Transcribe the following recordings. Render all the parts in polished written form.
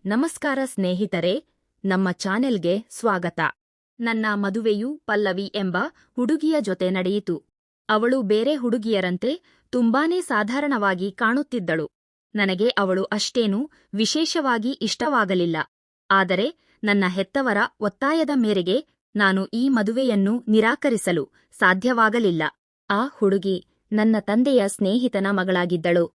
ನಮಸ್ಕಾರ ಸ್ನೇಹಿತರೆ, ನಮ್ಮ ಚಾನೆಲ್ಗೆ ಸ್ವಾಗತ. ನನ್ನ ಮದುವೆಯು ಪಲ್ಲವಿ ಎಂಬ ಹುಡುಗಿಯ ಜೊತೆ ನಡೆಯಿತು. ಅವಳು ಬೇರೆ ಹುಡುಗಿಯರಂತೆ ತುಂಬಾನೇ ಸಾಧಾರಣವಾಗಿ ಕಾಣುತ್ತಿದ್ದಳು. ನನಗೆ ಅವಳು ಅಷ್ಟೇನೂ ವಿಶೇಷವಾಗಿ ಇಷ್ಟವಾಗಲಿಲ್ಲ. ಆದರೆ ನನ್ನ ಹೆತ್ತವರ ಒತ್ತಾಯದ ಮೇರೆಗೆ ನಾನು ಈ ಮದುವೆಯನ್ನು ನಿರಾಕರಿಸಲು ಸಾಧ್ಯವಾಗಲಿಲ್ಲ. ಆ ಹುಡುಗಿ ನನ್ನ ತಂದೆಯ ಸ್ನೇಹಿತನ ಮಗಳಾಗಿದ್ದಳು.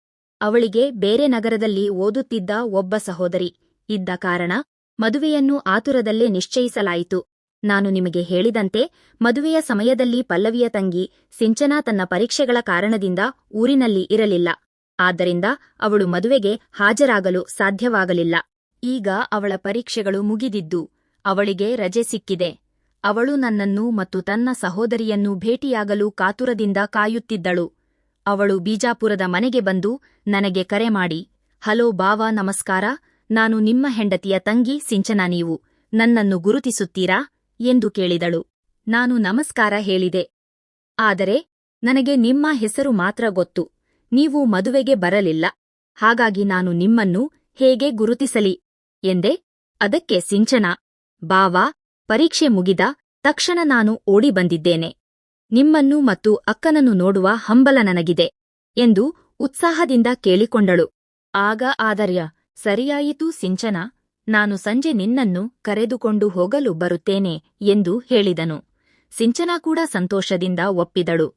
ಅವಳಿಗೆ ಬೇರೆ ನಗರದಲ್ಲಿ ಓದುತ್ತಿದ್ದ ಒಬ್ಬ ಸಹೋದರಿ ಇದ್ದ ಕಾರಣ ಮದುವೆಯನ್ನು ಆತುರದಲ್ಲೇ ನಿಶ್ಚಯಿಸಲಾಯಿತು. ನಾನು ನಿಮಗೆ ಹೇಳಿದಂತೆ ಮದುವೆಯ ಸಮಯದಲ್ಲಿ ಪಲ್ಲವಿಯ ತಂಗಿ ಸಿಂಚನಾ ತನ್ನ ಪರೀಕ್ಷೆಗಳ ಕಾರಣದಿಂದ ಊರಿನಲ್ಲಿ ಇರಲಿಲ್ಲ. ಆದ್ದರಿಂದ ಅವಳು ಮದುವೆಗೆ ಹಾಜರಾಗಲು ಸಾಧ್ಯವಾಗಲಿಲ್ಲ. ಈಗ ಅವಳ ಪರೀಕ್ಷೆಗಳು ಮುಗಿದಿದ್ದು ಅವಳಿಗೆ ರಜೆ ಸಿಕ್ಕಿದೆ. ಅವಳು ನನ್ನನ್ನು ಮತ್ತು ತನ್ನ ಸಹೋದರಿಯನ್ನು ಭೇಟಿಯಾಗಲು ಕಾತುರದಿಂದ ಕಾಯುತ್ತಿದ್ದಳು. ಅವಳು ಬಿಜಾಪುರದ ಮನೆಗೆ ಬಂದು ನನಗೆ ಕರೆ ಮಾಡಿ, ಹಲೋ ಬಾವಾ, ನಮಸ್ಕಾರ, ನಾನು ನಿಮ್ಮ ಹೆಂಡತಿಯ ತಂಗಿ ಸಿಂಚನಾ, ನೀವು ನನ್ನನ್ನು ಗುರುತಿಸುತ್ತೀರಾ ಎಂದು ಕೇಳಿದಳು. ನಾನು ನಮಸ್ಕಾರ ಹೇಳಿದೆ. ಆದರೆ ನನಗೆ ನಿಮ್ಮ ಹೆಸರು ಮಾತ್ರ ಗೊತ್ತು. ನೀವು ಮದುವೆಗೆ ಬರಲಿಲ್ಲ. ಹಾಗಾಗಿ ನಾನು ನಿಮ್ಮನ್ನು ಹೇಗೆ ಗುರುತಿಸಲಿ ಎಂದೆ. ಅದಕ್ಕೆ ಸಿಂಚನಾ, ಬಾವಾ, ಪರೀಕ್ಷೆ ಮುಗಿದ ತಕ್ಷಣ ನಾನು ಓಡಿ ಬಂದಿದ್ದೇನೆ. ನಿಮ್ಮನ್ನು ಮತ್ತು ಅಕ್ಕನನ್ನು ನೋಡುವ ಹಂಬಲ ನನಗಿದೆ ಎಂದು ಉತ್ಸಾಹದಿಂದ ಕೇಳಿಕೊಂಡಳು. ಆಗ ಆದರ್ಯ, ಸರಿಯಾಯಿತು ಸಿಂಚನಾ, ನಾನು ಸಂಜೆ ನಿನ್ನನ್ನು ಕರೆದುಕೊಂಡು ಹೋಗಲು ಬರುತ್ತೇನೆ ಎಂದು ಹೇಳಿದನು. ಸಿಂಚನಾ ಕೂಡ ಸಂತೋಷದಿಂದ ಒಪ್ಪಿದಳು.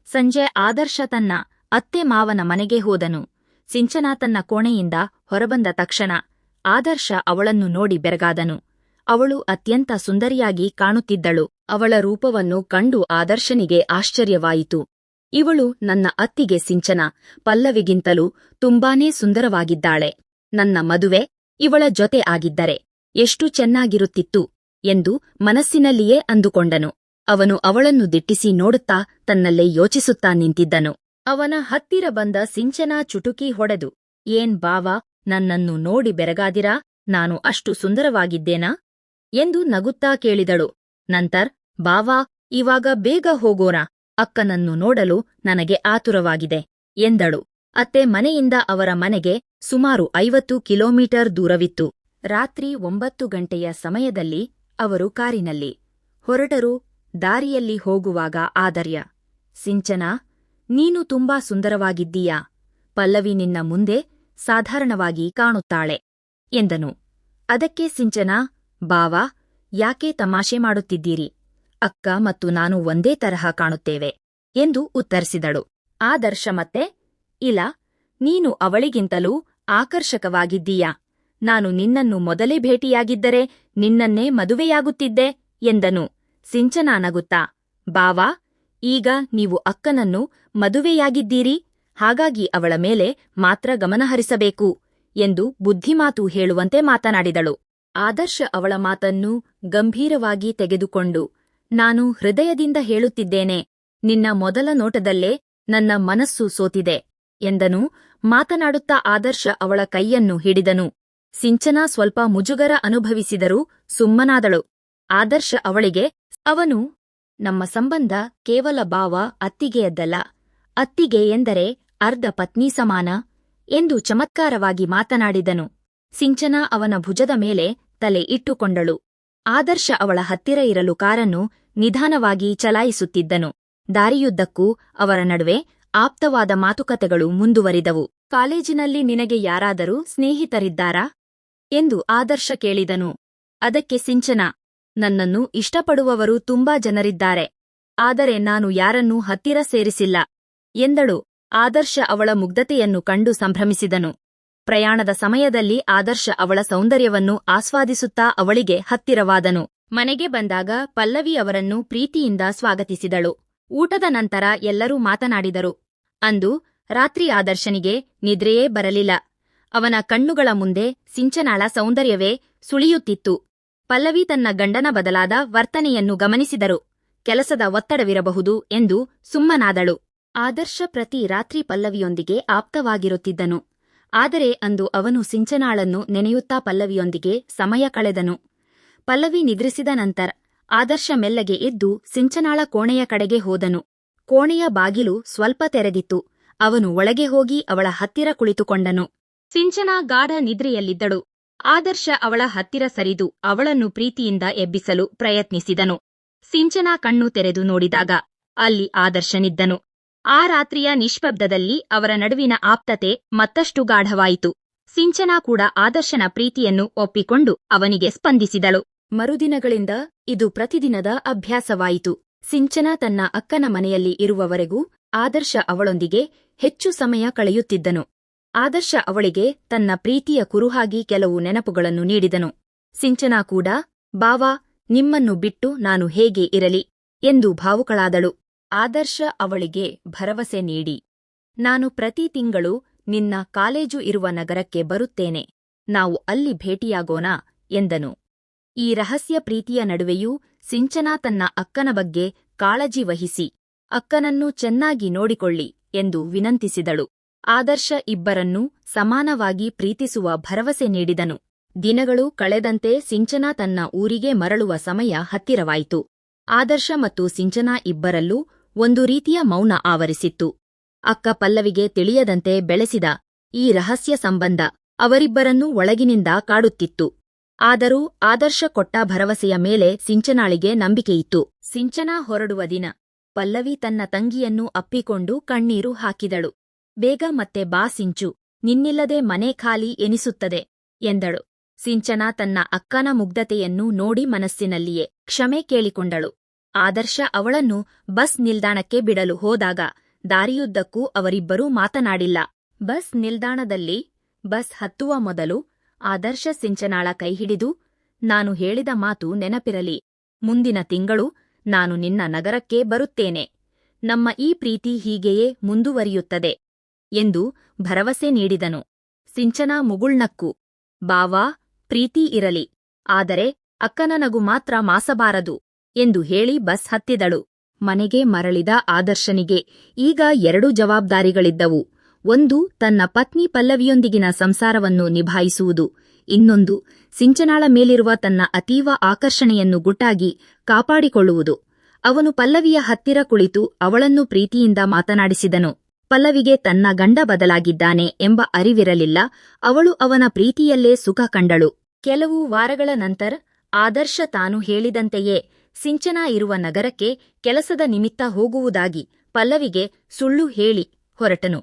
ಸಂಜೆ ಆದರ್ಶ ತನ್ನ ಅತ್ತೆ ಮಾವನ ಮನೆಗೆ ಹೋದನು. ಸಿಂಚನಾ ತನ್ನ ಕೋಣೆಯಿಂದ ಹೊರಬಂದ ತಕ್ಷಣ ಆದರ್ಶ ಅವಳನ್ನು ನೋಡಿ ಬೆರಗಾದನು. ಅವಳು ಅತ್ಯಂತ ಸುಂದರಿಯಾಗಿ ಕಾಣುತ್ತಿದ್ದಳು. ಅವಳ ರೂಪವನ್ನು ಕಂಡು ಆದರ್ಶನಿಗೆ ಆಶ್ಚರ್ಯವಾಯಿತು. ಇವಳು ನನ್ನ ಅತ್ತಿಗೆ ಸಿಂಚನಾ, ಪಲ್ಲವಿಗಿಂತಲೂ ತುಂಬಾನೇ ಸುಂದರವಾಗಿದ್ದಾಳೆ. ನನ್ನ ಮದುವೆ ಇವಳ ಜೊತೆ ಆಗಿದ್ದರೆ ಎಷ್ಟು ಚೆನ್ನಾಗಿರುತ್ತಿತ್ತು ಎಂದು ಮನಸ್ಸಿನಲ್ಲಿಯೇ ಅಂದುಕೊಂಡನು. ಅವನು ಅವಳನ್ನು ದಿಟ್ಟಿಸಿ ನೋಡುತ್ತಾ ತನ್ನಲ್ಲೇ ಯೋಚಿಸುತ್ತಾ ನಿಂತಿದ್ದನು. ಅವನ ಹತ್ತಿರ ಬಂದ ಸಿಂಚನಾ ಚುಟುಕಿ ಹೊಡೆದು, ಏನ್ ಬಾವಾ, ನನ್ನನ್ನು ನೋಡಿ ಬೆರಗಾದಿರಾ? ನಾನು ಅಷ್ಟು ಸುಂದರವಾಗಿದ್ದೇನಾ ಎಂದು ನಗುತ್ತಾ ಕೇಳಿದಳು. ನಂತರ, ಬಾವಾ, ಇವಾಗ ಬೇಗ ಹೋಗೋಣ, ಅಕ್ಕನನ್ನು ನೋಡಲು ನನಗೆ ಆತುರವಾಗಿದೆ ಎಂದಳು. ಅತ್ತೆ ಮನೆಯಿಂದ ಅವರ ಮನೆಗೆ ಸುಮಾರು 50 ಕಿಲೋಮೀಟರ್ ದೂರವಿತ್ತು. ರಾತ್ರಿ 9 ಗಂಟೆಯ ಸಮಯದಲ್ಲಿ ಅವರು ಕಾರಿನಲ್ಲಿ ಹೊರಟರು. ದಾರಿಯಲ್ಲಿ ಹೋಗುವಾಗ ಆದರ್ಯ, ಸಿಂಚನಾ, ನೀನು ತುಂಬಾ ಸುಂದರವಾಗಿದ್ದೀಯಾ. ಪಲ್ಲವಿ ನಿನ್ನ ಮುಂದೆ ಸಾಧಾರಣವಾಗಿ ಕಾಣುತ್ತಾಳೆ ಎಂದನು. ಅದಕ್ಕೆ ಸಿಂಚನಾ, ಬಾವಾ, ಯಾಕೆ ತಮಾಷೆ ಮಾಡುತ್ತಿದ್ದೀರಿ? ಅಕ್ಕ ಮತ್ತು ನಾನು ಒಂದೇ ತರಹ ಕಾಣುತ್ತೇವೆ ಎಂದು ಉತ್ತರಿಸಿದಳು. ಆದರ್ಶ ಮತ್ತೆ, ಇಲ್ಲ, ನೀನು ಅವಳಿಗಿಂತಲೂ ಆಕರ್ಷಕವಾಗಿದ್ದೀಯಾ. ನಾನು ನಿನ್ನನ್ನು ಮೊದಲೇ ಭೇಟಿಯಾಗಿದ್ದರೆ ನಿನ್ನನ್ನೇ ಮದುವೆಯಾಗುತ್ತಿದ್ದೆ ಎಂದನು. ಸಿಂಚನಾ ನಗುತ್ತಾ, ಬಾವಾ, ಈಗ ನೀವು ಅಕ್ಕನನ್ನು ಮದುವೆಯಾಗಿದ್ದೀರಿ, ಹಾಗಾಗಿ ಅವಳ ಮೇಲೆ ಮಾತ್ರ ಗಮನಹರಿಸಬೇಕು ಎಂದು ಬುದ್ಧಿಮಾತು ಹೇಳುವಂತೆ ಮಾತನಾಡಿದಳು. ಆದರ್ಶ ಅವಳ ಮಾತನ್ನು ಗಂಭೀರವಾಗಿ ತೆಗೆದುಕೊಂಡು, ನಾನು ಹೃದಯದಿಂದ ಹೇಳುತ್ತಿದ್ದೇನೆ, ನಿನ್ನ ಮೊದಲ ನೋಟದಲ್ಲೇ ನನ್ನ ಮನಸ್ಸು ಸೋತಿದೆ ಎಂದನು. ಮಾತನಾಡುತ್ತಾ ಆದರ್ಶ ಅವಳ ಕೈಯನ್ನು ಹಿಡಿದನು. ಸಿಂಚನಾ ಸ್ವಲ್ಪ ಮುಜುಗರ ಅನುಭವಿಸಿದರೂ ಸುಮ್ಮನಾದಳು. ಆದರ್ಶ ಅವಳಿಗೆ, ಅವನು ನಮ್ಮ ಸಂಬಂಧ ಕೇವಲ ಬಾವ ಅತ್ತಿಗೆಯದ್ದಲ್ಲ, ಅತ್ತಿಗೆ ಎಂದರೆ ಅರ್ಧ ಪತ್ನಿ ಸಮಾನ ಎಂದು ಚಮತ್ಕಾರವಾಗಿ ಮಾತನಾಡಿದನು. ಸಿಂಚನಾ ಅವನ ಭುಜದ ಮೇಲೆ ತಲೆ ಇಟ್ಟುಕೊಂಡಳು. ಆದರ್ಶ ಅವಳ ಹತ್ತಿರ ಇರಲು ಕಾರನ್ನು ನಿಧಾನವಾಗಿ ಚಲಾಯಿಸುತ್ತಿದ್ದನು. ದಾರಿಯುದ್ದಕ್ಕೂ ಅವರ ನಡುವೆ ಆಪ್ತವಾದ ಮಾತುಕತೆಗಳು ಮುಂದುವರಿದವು. ಕಾಲೇಜಿನಲ್ಲಿ ನಿನಗೆ ಯಾರಾದರೂ ಸ್ನೇಹಿತರಿದ್ದಾರಾ ಎಂದು ಆದರ್ಶ ಕೇಳಿದನು. ಅದಕ್ಕೆ ಸಿಂಚನಾ, ನನ್ನನ್ನು ಇಷ್ಟಪಡುವವರು ತುಂಬಾ ಜನರಿದ್ದಾರೆ, ಆದರೆ ನಾನು ಯಾರನ್ನೂ ಹತ್ತಿರ ಸೇರಿಸಿಲ್ಲ ಎಂದಳು. ಆದರ್ಶ ಅವಳ ಮುಗ್ಧತೆಯನ್ನು ಕಂಡು ಸಂಭ್ರಮಿಸಿದನು. ಪ್ರಯಾಣದ ಸಮಯದಲ್ಲಿ ಆದರ್ಶ ಅವಳ ಸೌಂದರ್ಯವನ್ನು ಆಸ್ವಾದಿಸುತ್ತಾ ಅವಳಿಗೆ ಹತ್ತಿರವಾದನು. ಮನೆಗೆ ಬಂದಾಗ ಪಲ್ಲವಿ ಅವರನ್ನು ಪ್ರೀತಿಯಿಂದ ಸ್ವಾಗತಿಸಿದಳು. ಊಟದ ನಂತರ ಎಲ್ಲರೂ ಮಾತನಾಡಿದರು. ಅಂದು ರಾತ್ರಿ ಆದರ್ಶನಿಗೆ ನಿದ್ರೆಯೇ ಬರಲಿಲ್ಲ. ಅವನ ಕಣ್ಣುಗಳ ಮುಂದೆ ಸಿಂಚನಾಳ ಸೌಂದರ್ಯವೇ ಸುಳಿಯುತ್ತಿತ್ತು. ಪಲ್ಲವಿ ತನ್ನ ಗಂಡನ ಬದಲಾದ ವರ್ತನೆಯನ್ನು ಗಮನಿಸಿದರು. ಕೆಲಸದ ಒತ್ತಡವಿರಬಹುದು ಎಂದು ಸುಮ್ಮನಾದಳು. ಆದರ್ಶ ಪ್ರತಿ ರಾತ್ರಿ ಪಲ್ಲವಿಯೊಂದಿಗೆ ಆಪ್ತವಾಗಿರುತ್ತಿದ್ದನು. ಆದರೆ ಅಂದು ಅವನು ಸಿಂಚನಾಳನ್ನು ನೆನೆಯುತ್ತಾ ಪಲ್ಲವಿಯೊಂದಿಗೆ ಸಮಯ ಕಳೆದನು. ಪಲ್ಲವಿ ನಿದ್ರಿಸಿದ ನಂತರ ಆದರ್ಶ ಮೆಲ್ಲಗೆ ಎದ್ದು ಸಿಂಚನಾಳ ಕೋಣೆಯ ಕಡೆಗೆ ಹೋದನು. ಕೋಣೆಯ ಬಾಗಿಲು ಸ್ವಲ್ಪ ತೆರೆದಿತ್ತು. ಅವನು ಒಳಗೆ ಹೋಗಿ ಅವಳ ಹತ್ತಿರ ಕುಳಿತುಕೊಂಡನು. ಸಿಂಚನಾ ಗಾಢ ನಿದ್ರೆಯಲ್ಲಿದ್ದಳು. ಆದರ್ಶ ಅವಳ ಹತ್ತಿರ ಸರಿದು ಅವಳನ್ನು ಪ್ರೀತಿಯಿಂದ ಎಬ್ಬಿಸಲು ಪ್ರಯತ್ನಿಸಿದನು. ಸಿಂಚನಾ ಕಣ್ಣು ತೆರೆದು ನೋಡಿದಾಗ ಅಲ್ಲಿ ಆದರ್ಶನಿದ್ದನು. ಆ ರಾತ್ರಿಯ ನಿಶ್ಶಬ್ದದಲ್ಲಿ ಅವರ ನಡುವಿನ ಆಪ್ತತೆ ಮತ್ತಷ್ಟು ಗಾಢವಾಯಿತು. ಸಿಂಚನಾ ಕೂಡ ಆದರ್ಶನ ಪ್ರೀತಿಯನ್ನು ಒಪ್ಪಿಕೊಂಡು ಅವನಿಗೆ ಸ್ಪಂದಿಸಿದಳು. ಮರುದಿನಗಳಿಂದ ಇದು ಪ್ರತಿದಿನದ ಅಭ್ಯಾಸವಾಯಿತು. ಸಿಂಚನಾ ತನ್ನ ಅಕ್ಕನ ಮನೆಯಲ್ಲಿ ಇರುವವರೆಗೂ ಆದರ್ಶ ಅವಳೊಂದಿಗೆ ಹೆಚ್ಚು ಸಮಯ ಕಳೆಯುತ್ತಿದ್ದನು. ಆದರ್ಶ ಅವಳಿಗೆ ತನ್ನ ಪ್ರೀತಿಯ ಕುರುಹಾಗಿ ಕೆಲವು ನೆನಪುಗಳನ್ನು ನೀಡಿದನು. ಸಿಂಚನಾ ಕೂಡ, ಬಾವಾ, ನಿಮ್ಮನ್ನು ಬಿಟ್ಟು ನಾನು ಹೇಗೆ ಇರಲಿ ಎಂದು ಭಾವುಕಳಾದಳು. ಆದರ್ಶ ಅವಳಿಗೆ ಭರವಸೆ ನೀಡಿ, ನಾನು ಪ್ರತಿ ತಿಂಗಳು ನಿನ್ನ ಕಾಲೇಜು ಇರುವ ನಗರಕ್ಕೆ ಬರುತ್ತೇನೆ, ನಾವು ಅಲ್ಲಿ ಭೇಟಿಯಾಗೋಣ ಎಂದನು. ಈ ರಹಸ್ಯ ಪ್ರೀತಿಯ ನಡುವೆಯೂ ಸಿಂಚನಾ ತನ್ನ ಅಕ್ಕನ ಬಗ್ಗೆ ಕಾಳಜಿ ವಹಿಸಿ ಅಕ್ಕನನ್ನು ಚೆನ್ನಾಗಿ ನೋಡಿಕೊಳ್ಳಿ ಎಂದು ವಿನಂತಿಸಿದಳು. ಆದರ್ಶ ಇಬ್ಬರನ್ನೂ ಸಮಾನವಾಗಿ ಪ್ರೀತಿಸುವ ಭರವಸೆ ನೀಡಿದನು. ದಿನಗಳು ಕಳೆದಂತೆ ಸಿಂಚನಾ ತನ್ನ ಊರಿಗೆ ಮರಳುವ ಸಮಯ ಹತ್ತಿರವಾಯಿತು. ಆದರ್ಶ ಮತ್ತು ಸಿಂಚನಾ ಇಬ್ಬರಲ್ಲೂ ಒಂದು ರೀತಿಯ ಮೌನ ಆವರಿಸಿತ್ತು. ಅಕ್ಕ ಪಲ್ಲವಿಗೆ ತಿಳಿಯದಂತೆ ಬೆಳೆಸಿದ ಈ ರಹಸ್ಯ ಸಂಬಂಧ ಅವರಿಬ್ಬರನ್ನೂ ಒಳಗಿನಿಂದ ಕಾಡುತ್ತಿತ್ತು. ಆದರೂ ಆದರ್ಶ ಕೊಟ್ಟ ಭರವಸೆಯ ಮೇಲೆ ಸಿಂಚನಾಳಿಗೆ ನಂಬಿಕೆಯಿತ್ತು. ಸಿಂಚನಾ ಹೊರಡುವ ದಿನ ಪಲ್ಲವಿ ತನ್ನ ತಂಗಿಯನ್ನು ಅಪ್ಪಿಕೊಂಡು ಕಣ್ಣೀರು ಹಾಕಿದಳು. ಬೇಗ ಮತ್ತೆ ಬಾ ಸಿಂಚು, ನಿನ್ನಿಲ್ಲದೆ ಮನೆ ಖಾಲಿ ಎನಿಸುತ್ತದೆ ಎಂದಳು. ಸಿಂಚನಾ ತನ್ನ ಅಕ್ಕನ ಮುಗ್ಧತೆಯನ್ನು ನೋಡಿ ಮನಸ್ಸಿನಲ್ಲಿಯೇ ಕ್ಷಮೆ ಕೇಳಿಕೊಂಡಳು. ಆದರ್ಶ ಅವಳನ್ನು ಬಸ್ ನಿಲ್ದಾಣಕ್ಕೆ ಬಿಡಲು ಹೋದಾಗ ದಾರಿಯುದ್ದಕ್ಕೂ ಅವರಿಬ್ಬರೂ ಮಾತನಾಡಿಲ್ಲ. ಬಸ್ ನಿಲ್ದಾಣದಲ್ಲಿ ಬಸ್ ಹತ್ತುವ ಮೊದಲು ಆದರ್ಶ ಸಿಂಚನಾಳ ಕೈಹಿಡಿದು, ನಾನು ಹೇಳಿದ ಮಾತು ನೆನಪಿರಲಿ, ಮುಂದಿನ ತಿಂಗಳು ನಾನು ನಿನ್ನ ನಗರಕ್ಕೆ ಬರುತ್ತೇನೆ, ನಮ್ಮ ಈ ಪ್ರೀತಿ ಹೀಗೆಯೇ ಮುಂದುವರಿಯುತ್ತದೆ ಎಂದು ಭರವಸೆ ನೀಡಿದನು. ಸಿಂಚನಾ ಮುಗುಳ್ನಕ್ಕು, ಬಾವಾ, ಪ್ರೀತಿ ಇರಲಿ, ಆದರೆ ಅಕ್ಕನ ನಗು ಮಾತ್ರ ಮಾಸಬಾರದು ಎಂದು ಹೇಳಿ ಬಸ್ ಹತ್ತಿದಳು. ಮನೆಗೆ ಮರಳಿದ ಆದರ್ಶನಿಗೆ ಈಗ 2 ಜವಾಬ್ದಾರಿಗಳಿದ್ದವು. ಒಂದು, ತನ್ನ ಪತ್ನಿ ಪಲ್ಲವಿಯೊಂದಿಗಿನ ಸಂಸಾರವನ್ನು ನಿಭಾಯಿಸುವುದು. ಇನ್ನೊಂದು, ಸಿಂಚನಾಳ ಮೇಲಿರುವ ತನ್ನ ಅತೀವ ಆಕರ್ಷಣೆಯನ್ನು ಗುಟ್ಟಾಗಿ ಕಾಪಾಡಿಕೊಳ್ಳುವುದು. ಅವನು ಪಲ್ಲವಿಯ ಹತ್ತಿರ ಕುಳಿತು ಅವಳನ್ನು ಪ್ರೀತಿಯಿಂದ ಮಾತನಾಡಿಸಿದನು. ಪಲ್ಲವಿಗೆ ತನ್ನ ಗಂಡ ಬದಲಾಗಿದ್ದಾನೆ ಎಂಬ ಅರಿವಿರಲಿಲ್ಲ. ಅವಳು ಅವನ ಪ್ರೀತಿಯಲ್ಲೇ ಸುಖ ಕಂಡಳು. ಕೆಲವು ವಾರಗಳ ನಂತರ ಆದರ್ಶ ತಾನು ಹೇಳಿದಂತೆಯೇ ಸಿಂಚನಾ ಇರುವ ನಗರಕ್ಕೆ ಕೆಲಸದ ನಿಮಿತ್ತ ಹೋಗುವುದಾಗಿ ಪಲ್ಲವಿಗೆ ಸುಳ್ಳು ಹೇಳಿ ಹೊರಟನು.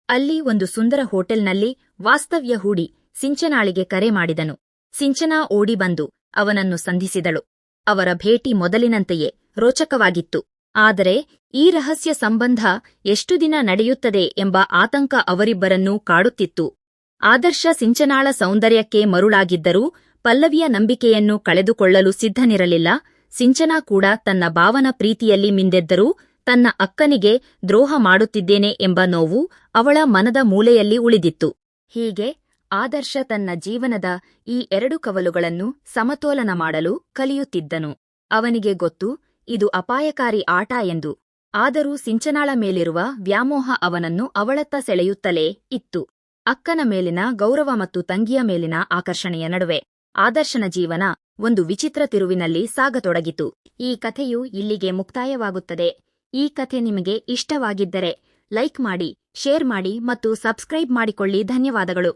ಅಲ್ಲಿ ಒಂದು ಸುಂದರ ಹೋಟೆಲ್ನಲ್ಲಿ ವಾಸ್ತವ್ಯ ಹೂಡಿ ಸಿಂಚನಾಳಿಗೆ ಕರೆ ಮಾಡಿದನು. ಸಿಂಚನಾ ಓಡಿ ಬಂದು ಅವನನ್ನು ಸಂಧಿಸಿದಳು. ಅವರ ಭೇಟಿ ಮೊದಲಿನಂತೆಯೇ ರೋಚಕವಾಗಿತ್ತು. ಆದರೆ ಈ ರಹಸ್ಯ ಸಂಬಂಧ ಎಷ್ಟು ದಿನ ನಡೆಯುತ್ತದೆ ಎಂಬ ಆತಂಕ ಅವರಿಬ್ಬರನ್ನೂ ಕಾಡುತ್ತಿತ್ತು. ಆದರ್ಶ ಸಿಂಚನಾಳ ಸೌಂದರ್ಯಕ್ಕೆ ಮರುಳಾಗಿದ್ದರೂ ಪಲ್ಲವಿಯ ನಂಬಿಕೆಯನ್ನು ಕಳೆದುಕೊಳ್ಳಲು ಸಿದ್ಧನಿರಲಿಲ್ಲ. ಸಿಂಚನಾ ಕೂಡ ತನ್ನ ಭಾವನ ಪ್ರೀತಿಯಲ್ಲಿ ಮಿಂದೆದ್ದರೂ ತನ್ನ ಅಕ್ಕನಿಗೆ ದ್ರೋಹ ಮಾಡುತ್ತಿದ್ದೇನೆ ಎಂಬ ನೋವು ಅವಳ ಮನದ ಮೂಲೆಯಲ್ಲಿ ಉಳಿದಿತ್ತು. ಹೀಗೆ ಆದರ್ಶ ತನ್ನ ಜೀವನದ ಈ 2 ಕವಲುಗಳನ್ನು ಸಮತೋಲನ ಮಾಡಲು ಕಲಿಯುತ್ತಿದ್ದನು. ಅವನಿಗೆ ಗೊತ್ತು, ಇದು ಅಪಾಯಕಾರಿ ಆಟ ಎಂದು. ಆದರೂ ಸಿಂಚನಾಳ ಮೇಲಿರುವ ವ್ಯಾಮೋಹ ಅವನನ್ನು ಅವಳತ್ತ ಸೆಳೆಯುತ್ತಲೇ ಇತ್ತು. ಅಕ್ಕನ ಮೇಲಿನ ಗೌರವ ಮತ್ತು ತಂಗಿಯ ಮೇಲಿನ ಆಕರ್ಷಣೆಯ ನಡುವೆ ಆದರ್ಶನ ಜೀವನ ಒಂದು ವಿಚಿತ್ರ ತಿರುವಿನಲ್ಲಿ ಸಾಗತೊಡಗಿತು. ಈ ಕಥೆಯು ಇಲ್ಲಿಗೆ ಮುಕ್ತಾಯವಾಗುತ್ತದೆ. ಈ ಕಥೆ ನಿಮಗೆ ಇಷ್ಟವಾಗಿದ್ದರೆ ಲೈಕ್ ಮಾಡಿ, ಶೇರ್ ಮಾಡಿ ಮತ್ತು ಸಬ್ಸ್ಕ್ರೈಬ್ ಮಾಡಿಕೊಳ್ಳಿ. ಧನ್ಯವಾದಗಳು.